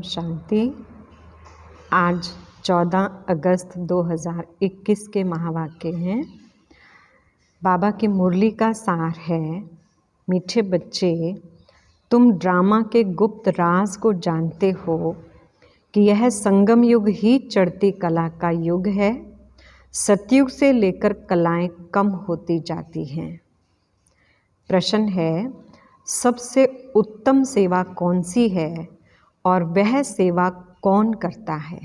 शांति। आज 14 अगस्त 2021 के महावाक्य हैं। बाबा की मुरली का सार है, मीठे बच्चे, तुम ड्रामा के गुप्त राज को जानते हो कि यह संगम युग ही चढ़ती कला का युग है। सतयुग से लेकर कलाएं कम होती जाती हैं। प्रश्न है, सबसे उत्तम सेवा कौन सी है और वह सेवा कौन करता है?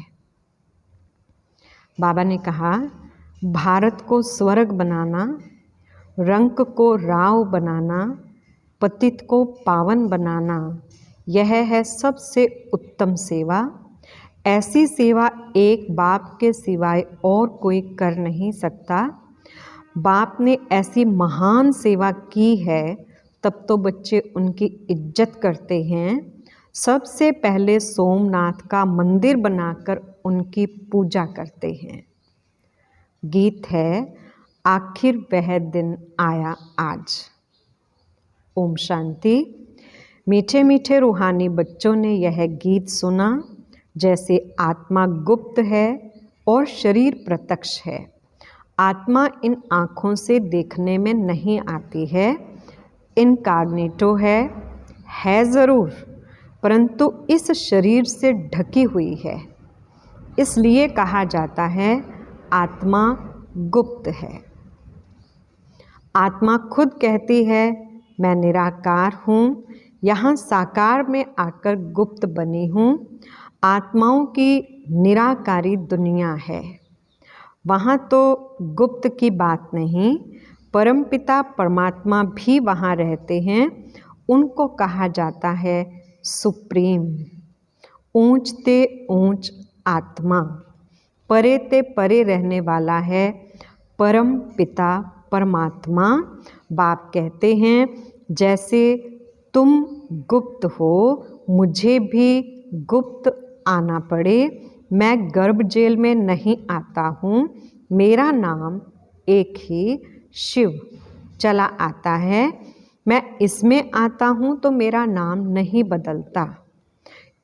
बाबा ने कहा, भारत को स्वर्ग बनाना, रंक को राव बनाना, पतित को पावन बनाना, यह है सबसे उत्तम सेवा। ऐसी सेवा एक बाप के सिवाय और कोई कर नहीं सकता। बाप ने ऐसी महान सेवा की है, तब तो बच्चे उनकी इज्जत करते हैं। सबसे पहले सोमनाथ का मंदिर बनाकर उनकी पूजा करते हैं। गीत है, आखिर वह दिन आया आज। ओम शांति। मीठे मीठे रूहानी बच्चों ने यह गीत सुना। जैसे आत्मा गुप्त है और शरीर प्रत्यक्ष है। आत्मा इन आँखों से देखने में नहीं आती है, इनकॉग्निटो है ज़रूर, परंतु इस शरीर से ढकी हुई है। इसलिए कहा जाता है आत्मा गुप्त है। आत्मा खुद कहती है, मैं निराकार हूँ, यहाँ साकार में आकर गुप्त बनी हूँ। आत्माओं की निराकारी दुनिया है, वहाँ तो गुप्त की बात नहीं, परमपिता परमात्मा भी वहाँ रहते हैं। उनको कहा जाता है सुप्रीम। ऊंच ते ऊंच आत्मा, परे ते परे रहने वाला है परम पिता परमात्मा। बाप कहते हैं, जैसे तुम गुप्त हो, मुझे भी गुप्त आना पड़े। मैं गर्भ जेल में नहीं आता हूँ, मेरा नाम एक ही शिव चला आता है। मैं इसमें आता हूँ तो मेरा नाम नहीं बदलता।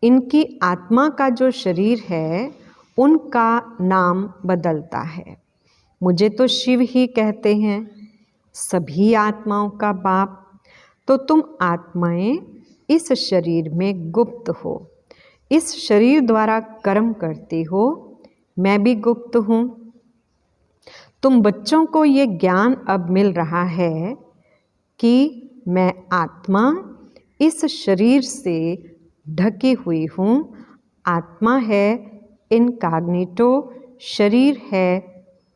इनकी आत्मा का जो शरीर है, उनका नाम बदलता है। मुझे तो शिव ही कहते हैं, सभी आत्माओं का बाप। तो तुम आत्माएं इस शरीर में गुप्त हो, इस शरीर द्वारा कर्म करती हो। मैं भी गुप्त हूँ। तुम बच्चों को ये ज्ञान अब मिल रहा है कि मैं आत्मा इस शरीर से ढकी हुई हूँ। आत्मा है इनकॉग्निटो, शरीर है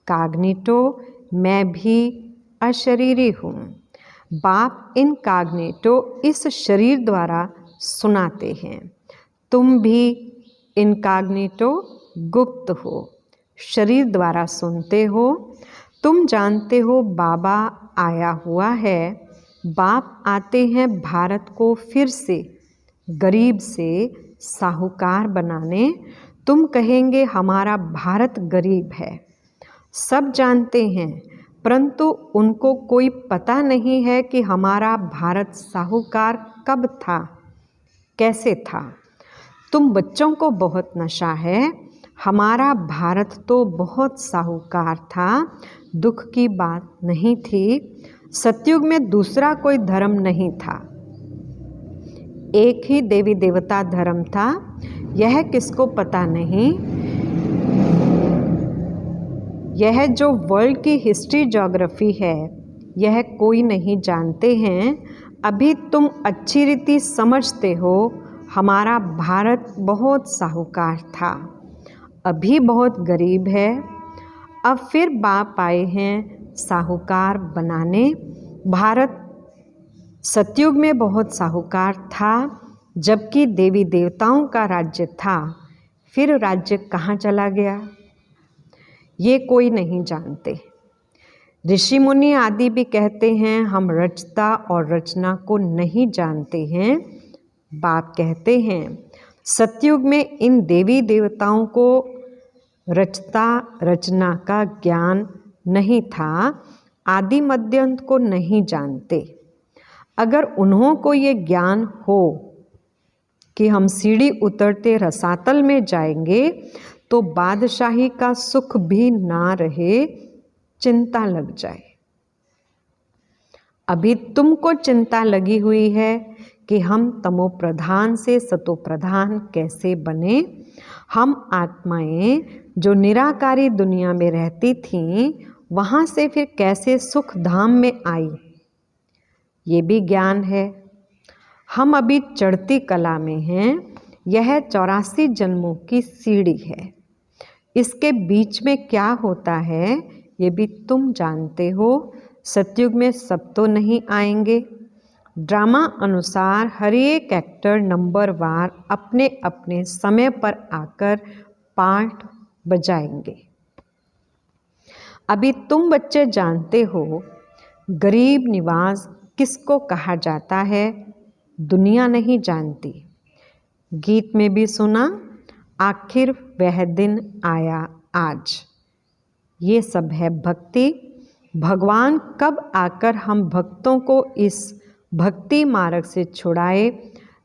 कॉग्निटो। मैं भी अशरीरी हूँ। बाप इनकॉग्निटो इस शरीर द्वारा सुनाते हैं। तुम भी इनकॉग्निटो गुप्त हो, शरीर द्वारा सुनते हो। तुम जानते हो बाबा आया हुआ है। बाप आते हैं भारत को फिर से गरीब से साहूकार बनाने। तुम कहेंगे हमारा भारत गरीब है। सब जानते हैं, परंतु उनको कोई पता नहीं है कि हमारा भारत साहूकार कब था, कैसे था। तुम बच्चों को बहुत नशा है। हमारा भारत तो बहुत साहूकार था, दुख की बात नहीं थी। सतयुग में दूसरा कोई धर्म नहीं था, एक ही देवी देवता धर्म था। यह किसको पता नहीं। यह जो वर्ल्ड की हिस्ट्री ज्योग्राफी है, यह कोई नहीं जानते हैं। अभी तुम अच्छी रीति समझते हो, हमारा भारत बहुत साहूकार था, अभी बहुत गरीब है। अब फिर बाप आए हैं साहूकार बनाने। भारत सतयुग में बहुत साहूकार था, जबकि देवी देवताओं का राज्य था। फिर राज्य कहाँ चला गया, ये कोई नहीं जानते। ऋषि मुनि आदि भी कहते हैं, हम रचता और रचना को नहीं जानते हैं। बाप कहते हैं, सतयुग में इन देवी देवताओं को रचता रचना का ज्ञान नहीं था, आदि मध्यांत को नहीं जानते। अगर उन्हों को ये ज्ञान हो कि हम सीढ़ी उतरते रसातल में जाएंगे तो बादशाही का सुख भी ना रहे, चिंता लग जाए। अभी तुमको चिंता लगी हुई है कि हम तमो प्रधान से सतो प्रधान कैसे बने। हम आत्माएं जो निराकारी दुनिया में रहती थीं, वहाँ से फिर कैसे सुख धाम में आई, ये भी ज्ञान है। हम अभी चढ़ती कला में हैं। यह 84 जन्मों की सीढ़ी है। इसके बीच में क्या होता है ये भी तुम जानते हो। सतयुग में सब तो नहीं आएंगे। ड्रामा अनुसार हर एक एक्टर नंबर वार अपने अपने समय पर आकर पार्ट बजाएंगे। अभी तुम बच्चे जानते हो गरीब निवास किसको कहा जाता है, दुनिया नहीं जानती। गीत में भी सुना, आखिर वह दिन आया आज। ये सब है भक्ति। भगवान कब आकर हम भक्तों को इस भक्ति मार्ग से छुड़ाए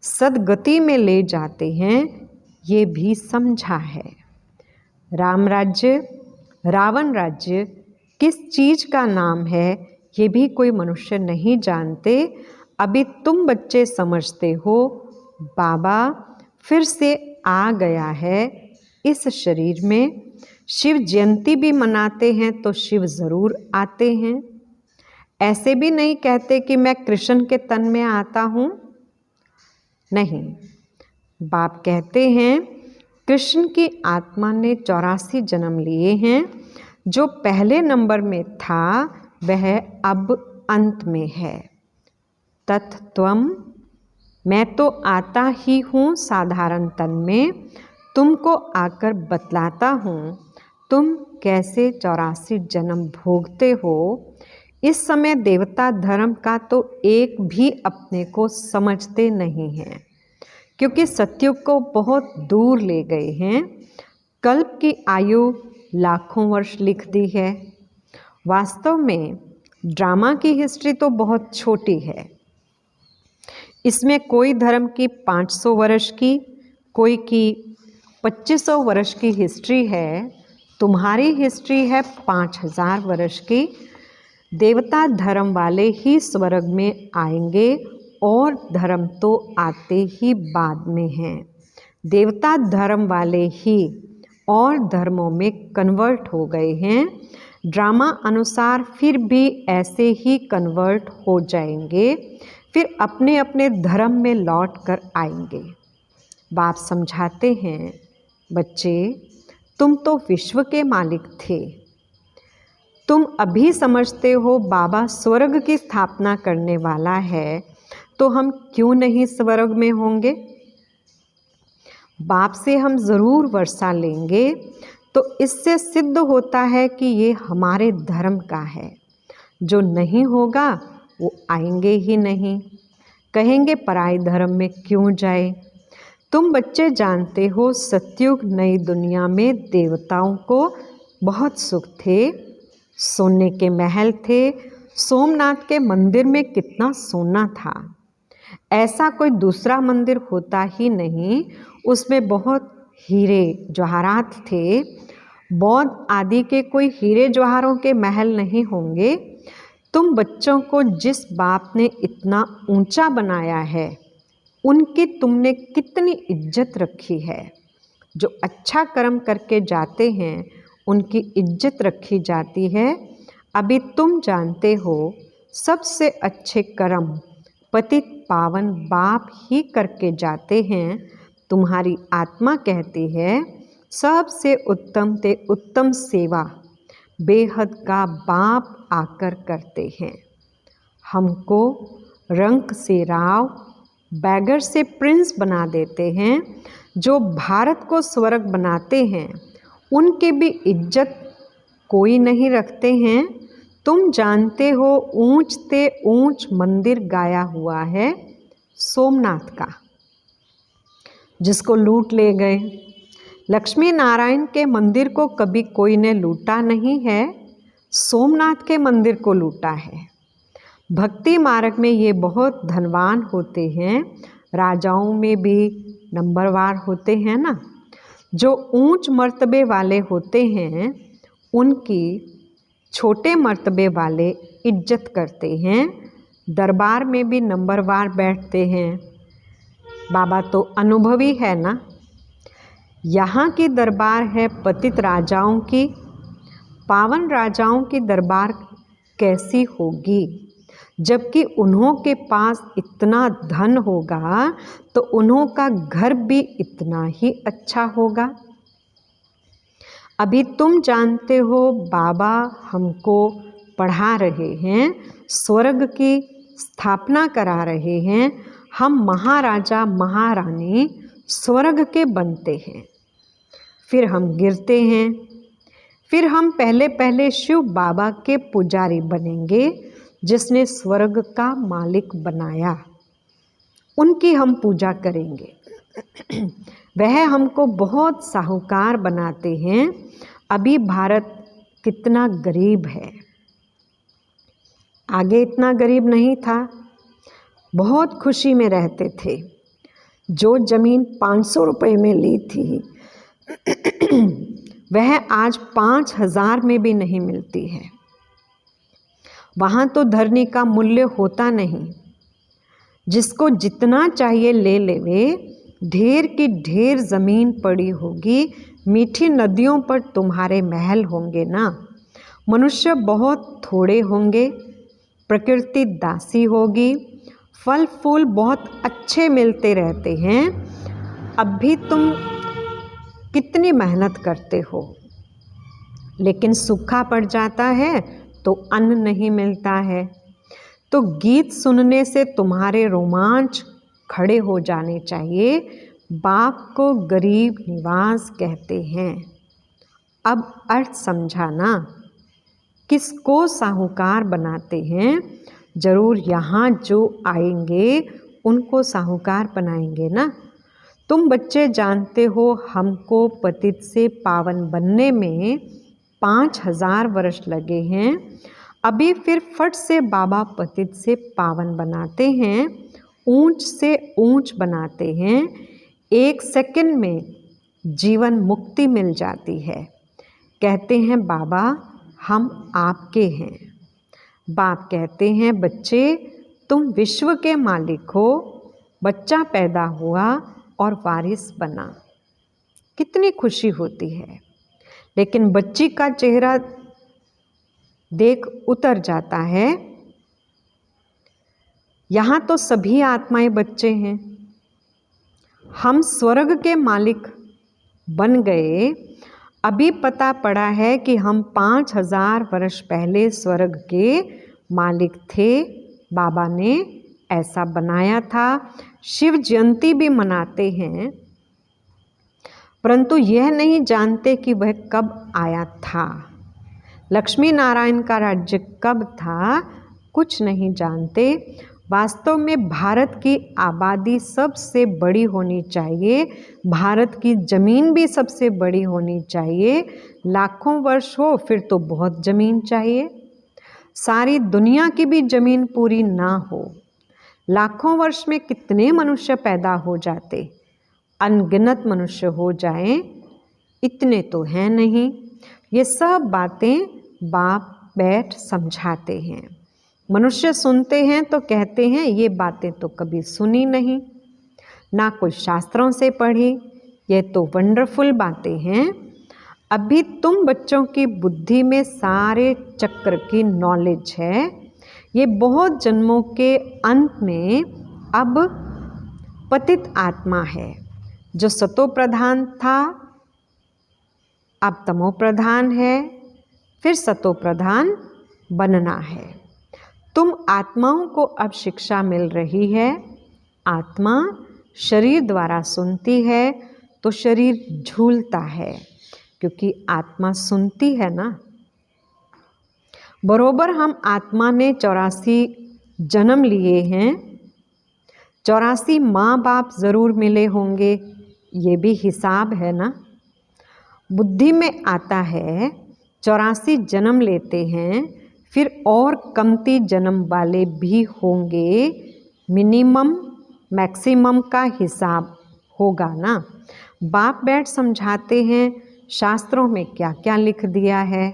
सदगति में ले जाते हैं, ये भी समझा है। राम राज्य, रावण राज्य किस चीज़ का नाम है ये भी कोई मनुष्य नहीं जानते। अभी तुम बच्चे समझते हो बाबा फिर से आ गया है इस शरीर में। शिव जयंती भी मनाते हैं तो शिव ज़रूर आते हैं। ऐसे भी नहीं कहते कि मैं कृष्ण के तन में आता हूँ, नहीं। बाप कहते हैं कृष्ण की आत्मा ने 84 जन्म लिए हैं। जो पहले नंबर में था वह अब अंत में है। तत्त्वम, मैं तो आता ही हूँ साधारण तन में, तुमको आकर बतलाता हूँ तुम कैसे 84 जन्म भोगते हो। इस समय देवता धर्म का तो एक भी अपने को समझते नहीं हैं, क्योंकि सतयुग को बहुत दूर ले गए हैं। कल्प की आयु लाखों वर्ष लिख दी है। वास्तव में ड्रामा की हिस्ट्री तो बहुत छोटी है। इसमें कोई धर्म की 500 वर्ष की, कोई की 2500 वर्ष की हिस्ट्री है। तुम्हारी हिस्ट्री है 5000 वर्ष की। देवता धर्म वाले ही स्वर्ग में आएंगे और धर्म तो आते ही बाद में हैं। देवता धर्म वाले ही और धर्मों में कन्वर्ट हो गए हैं। ड्रामा अनुसार फिर भी ऐसे ही कन्वर्ट हो जाएंगे, फिर अपने अपने धर्म में लौट कर आएंगे। बाप समझाते हैं बच्चे तुम तो विश्व के मालिक थे। तुम अभी समझते हो बाबा स्वर्ग की स्थापना करने वाला है, तो हम क्यों नहीं स्वर्ग में होंगे। बाप से हम ज़रूर वर्षा लेंगे, तो इससे सिद्ध होता है कि ये हमारे धर्म का है। जो नहीं होगा वो आएंगे ही नहीं, कहेंगे पराई धर्म में क्यों जाए। तुम बच्चे जानते हो सतयुग नई दुनिया में देवताओं को बहुत सुख थे, सोने के महल थे। सोमनाथ के मंदिर में कितना सोना था, ऐसा कोई दूसरा मंदिर होता ही नहीं। उसमें बहुत हीरे जवाहरात थे। बौद्ध आदि के कोई हीरे जवाहरों के महल नहीं होंगे। तुम बच्चों को जिस बाप ने इतना ऊंचा बनाया है, उनकी तुमने कितनी इज्जत रखी है। जो अच्छा कर्म करके जाते हैं उनकी इज्जत रखी जाती है। अभी तुम जानते हो सबसे अच्छे कर्म पतित पावन बाप ही करके जाते हैं। तुम्हारी आत्मा कहती है सबसे उत्तम ते उत्तम सेवा बेहद का बाप आकर करते हैं। हमको रंक से राव, बैगर से प्रिंस बना देते हैं। जो भारत को स्वर्ग बनाते हैं उनकी भी इज्जत कोई नहीं रखते हैं। तुम जानते हो ऊंच ते ऊंच मंदिर गाया हुआ है सोमनाथ का, जिसको लूट ले गए। लक्ष्मी नारायण के मंदिर को कभी कोई ने लूटा नहीं है, सोमनाथ के मंदिर को लूटा है। भक्ति मार्ग में ये बहुत धनवान होते हैं। राजाओं में भी नंबरवार होते हैं ना। जो ऊंच मर्तबे वाले होते हैं उनकी छोटे मर्तबे वाले इज्जत करते हैं, दरबार में भी नंबरवार बैठते हैं। बाबा तो अनुभवी है ना। यहाँ की दरबार है पतित राजाओं की, पावन राजाओं की दरबार कैसी होगी? जबकि उन्हों के पास इतना धन होगा तो उन्हों का घर भी इतना ही अच्छा होगा। अभी तुम जानते हो बाबा हमको पढ़ा रहे हैं, स्वर्ग की स्थापना करा रहे हैं। हम महाराजा महारानी स्वर्ग के बनते हैं, फिर हम गिरते हैं, फिर हम पहले पहले शिव बाबा के पुजारी बनेंगे जिसने स्वर्ग का मालिक बनाया, उनकी हम पूजा करेंगे। वह हमको बहुत साहूकार बनाते हैं। अभी भारत कितना गरीब है, आगे इतना गरीब नहीं था, बहुत खुशी में रहते थे। जो ज़मीन 500 रुपये में ली थी वह आज 5000 में भी नहीं मिलती है। वहाँ तो धरनी का मूल्य होता नहीं, जिसको जितना चाहिए ले लेवे। ढेर की ढेर ज़मीन पड़ी होगी, मीठी नदियों पर तुम्हारे महल होंगे ना। मनुष्य बहुत थोड़े होंगे, प्रकृति दासी होगी, फल फूल बहुत अच्छे मिलते रहते हैं। अब भी तुम कितनी मेहनत करते हो, लेकिन सूखा पड़ जाता है तो अन्न नहीं मिलता है। तो गीत सुनने से तुम्हारे रोमांच खड़े हो जाने चाहिए। बाप को गरीब निवास कहते हैं। अब अर्थ समझा ना, किसको साहूकार बनाते हैं? जरूर यहाँ जो आएंगे उनको साहूकार बनाएंगे ना। तुम बच्चे जानते हो हमको पतित से पावन बनने में 5000 वर्ष लगे हैं। अभी फिर फट से बाबा पतित से पावन बनाते हैं, ऊंच से ऊंच बनाते हैं। 1 सेकंड में जीवन मुक्ति मिल जाती है। कहते हैं बाबा हम आपके हैं। बाप कहते हैं बच्चे तुम विश्व के मालिक हो। बच्चा पैदा हुआ और वारिस बना, कितनी खुशी होती है। लेकिन बच्ची का चेहरा देख उतर जाता है। यहाँ तो सभी आत्माएं बच्चे हैं। हम स्वर्ग के मालिक बन गए। अभी पता पड़ा है कि हम 5000 वर्ष पहले स्वर्ग के मालिक थे। बाबा ने ऐसा बनाया था। शिव जयंती भी मनाते हैं, परंतु यह नहीं जानते कि वह कब आया था। लक्ष्मी नारायण का राज्य कब था, कुछ नहीं जानते। वास्तव में भारत की आबादी सबसे बड़ी होनी चाहिए, भारत की ज़मीन भी सबसे बड़ी होनी चाहिए। लाखों वर्ष हो फिर तो बहुत ज़मीन चाहिए। सारी दुनिया की भी ज़मीन पूरी ना हो। लाखों वर्ष में कितने मनुष्य पैदा हो जाते, अनगिनत मनुष्य हो जाएं, इतने तो हैं नहीं। ये सब बातें बाप बैठ समझाते हैं। मनुष्य सुनते हैं तो कहते हैं ये बातें तो कभी सुनी नहीं, ना कोई शास्त्रों से पढ़ी, ये तो वंडरफुल बातें हैं। अभी तुम बच्चों की बुद्धि में सारे चक्र की नॉलेज है। ये बहुत जन्मों के अंत में अब पतित आत्मा है। जो सतो प्रधान था अब तमो प्रधान है, फिर सतो प्रधान बनना है। तुम आत्माओं को अब शिक्षा मिल रही है। आत्मा शरीर द्वारा सुनती है तो शरीर झूलता है, क्योंकि आत्मा सुनती है ना। बरोबर हम आत्मा ने 84 जन्म लिए हैं। 84 माँ बाप ज़रूर मिले होंगे, ये भी हिसाब है ना। बुद्धि में आता है 84 जन्म लेते हैं, फिर और कमती जन्म वाले भी होंगे। मिनिमम मैक्सिमम का हिसाब होगा ना। बाप बैठ समझाते हैं शास्त्रों में क्या क्या लिख दिया है।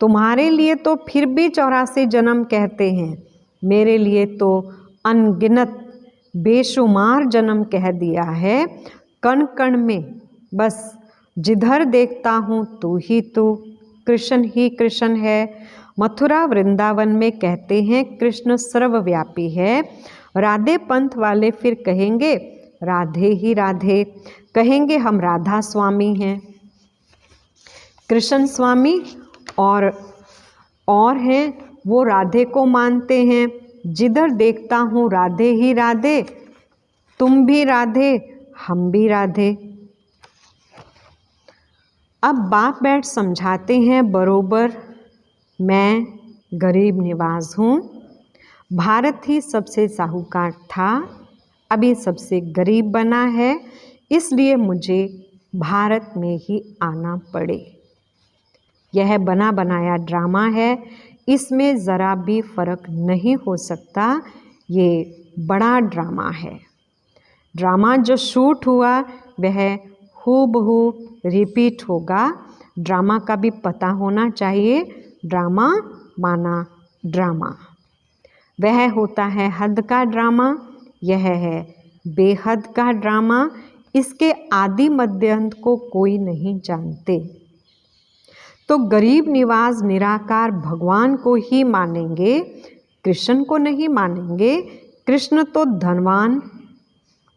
तुम्हारे लिए तो फिर भी 84 जन्म कहते हैं, मेरे लिए तो अनगिनत बेशुमार जन्म कह दिया है। कण कण में बस जिधर देखता हूँ तू ही तू, कृष्ण ही कृष्ण है। मथुरा वृंदावन में कहते हैं कृष्ण सर्वव्यापी है। राधे पंथ वाले फिर कहेंगे राधे ही राधे, कहेंगे हम राधा स्वामी हैं। कृष्ण स्वामी और हैं वो राधे को मानते हैं। जिधर देखता हूँ राधे ही राधे, तुम भी राधे हम भी राधे। अब बाप बैठ समझाते हैं बरोबर, मैं गरीब निवाज हूँ। भारत ही सबसे साहूकार था, अभी सबसे गरीब बना है, इसलिए मुझे भारत में ही आना पड़े। यह बना बनाया ड्रामा है, इसमें ज़रा भी फर्क नहीं हो सकता। ये बड़ा ड्रामा है। ड्रामा जो शूट हुआ वह हूबहू रिपीट होगा। ड्रामा का भी पता होना चाहिए। ड्रामा माना ड्रामा, वह होता है हद का ड्रामा, यह है बेहद का ड्रामा। इसके आदि मध्य अंत को कोई नहीं जानते। तो गरीब निवाज निराकार भगवान को ही मानेंगे, कृष्ण को नहीं मानेंगे। कृष्ण तो धनवान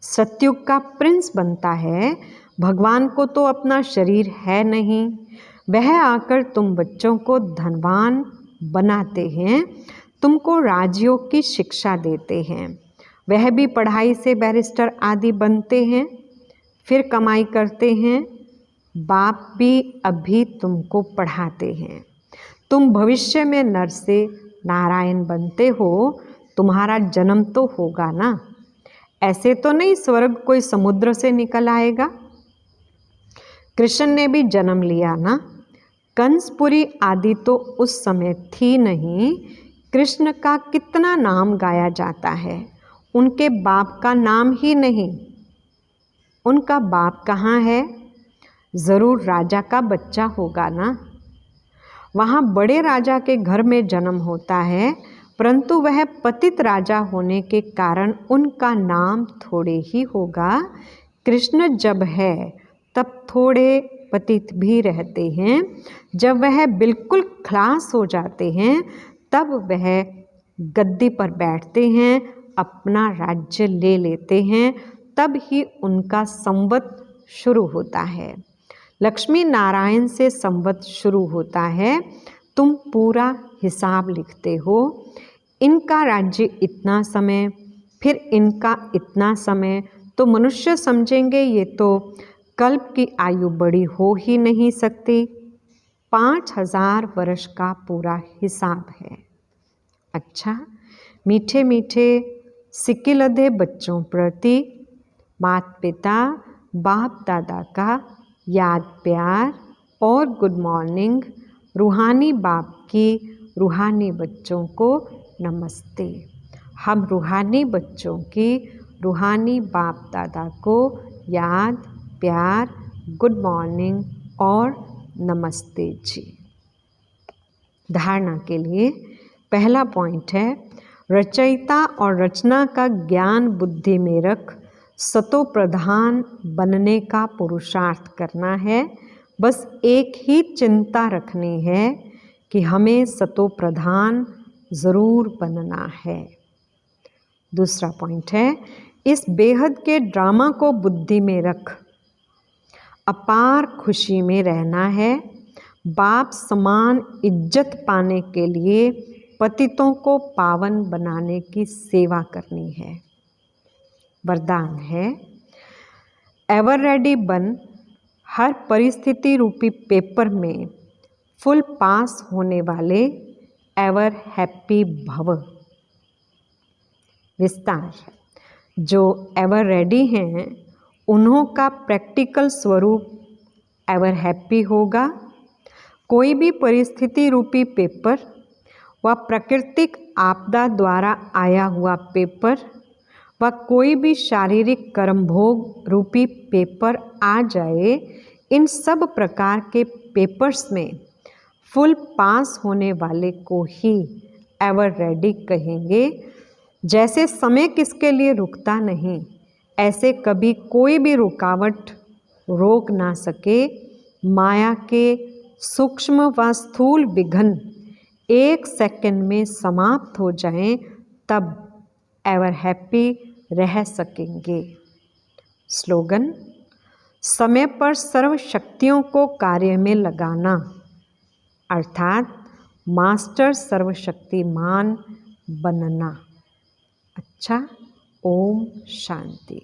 सत्युग का प्रिंस बनता है, भगवान को तो अपना शरीर है नहीं। वह आकर तुम बच्चों को धनवान बनाते हैं, तुमको राजयोग की शिक्षा देते हैं। वह भी पढ़ाई से बैरिस्टर आदि बनते हैं, फिर कमाई करते हैं। बाप भी अभी तुमको पढ़ाते हैं। तुम भविष्य में नर से नारायण बनते हो, तुम्हारा जन्म तो होगा ना। ऐसे तो नहीं स्वर्ग कोई समुद्र से निकल आएगा। कृष्ण ने भी जन्म लिया ना। कंसपुरी आदि तो उस समय थी नहीं। कृष्ण का कितना नाम गाया जाता है, उनके बाप का नाम ही नहीं। उनका बाप कहाँ है? ज़रूर राजा का बच्चा होगा ना। वहाँ बड़े राजा के घर में जन्म होता है, परंतु वह पतित राजा होने के कारण उनका नाम थोड़े ही होगा। कृष्ण जब है तब थोड़े पतित भी रहते हैं। जब वह बिल्कुल खलास हो जाते हैं तब वह गद्दी पर बैठते हैं, अपना राज्य ले लेते हैं, तब ही उनका संवत शुरू होता है। लक्ष्मी नारायण से संवत शुरू होता है। तुम पूरा हिसाब लिखते हो, इनका राज्य इतना समय, फिर इनका इतना समय, तो मनुष्य समझेंगे ये तो कल्प की आयु बड़ी हो ही नहीं सकती। 5000 वर्ष का पूरा हिसाब है। अच्छा, मीठे मीठे सिक्के लदे बच्चों प्रति माता पिता बाप दादा का याद प्यार और गुड मॉर्निंग। रूहानी बाप की रूहानी बच्चों को नमस्ते। हम रूहानी बच्चों की रूहानी बाप दादा को याद प्यार गुड मॉर्निंग और नमस्ते जी। धारणा के लिए पहला पॉइंट है, रचयिता और रचना का ज्ञान बुद्धि में रख सतो प्रधान बनने का पुरुषार्थ करना है। बस एक ही चिंता रखनी है कि हमें सतो प्रधान ज़रूर बनना है। दूसरा पॉइंट है, इस बेहद के ड्रामा को बुद्धि में रख अपार खुशी में रहना है। बाप समान इज्जत पाने के लिए पतितों को पावन बनाने की सेवा करनी है। वरदान है, एवर रेडी बन, हर परिस्थिति रूपी पेपर में फुल पास होने वाले एवर हैप्पी भव। विस्तार, जो एवर रेडी हैं उन्हों का प्रैक्टिकल स्वरूप एवर हैप्पी होगा। कोई भी परिस्थिति रूपी पेपर व प्राकृतिक आपदा द्वारा आया हुआ पेपर व कोई भी शारीरिक कर्मभोग रूपी पेपर आ जाए, इन सब प्रकार के पेपर्स में फुल पास होने वाले को ही एवर रेडी कहेंगे। जैसे समय किसके लिए रुकता नहीं, ऐसे कभी कोई भी रुकावट रोक ना सके। माया के सूक्ष्म व स्थूल विघ्न 1 सेकंड में समाप्त हो जाएं, तब एवर हैप्पी रह सकेंगे। स्लोगन: समय पर सर्व शक्तियों को कार्य में लगाना, अर्थात मास्टर सर्वशक्तिमान बनना। अच्छा, ओम शांति।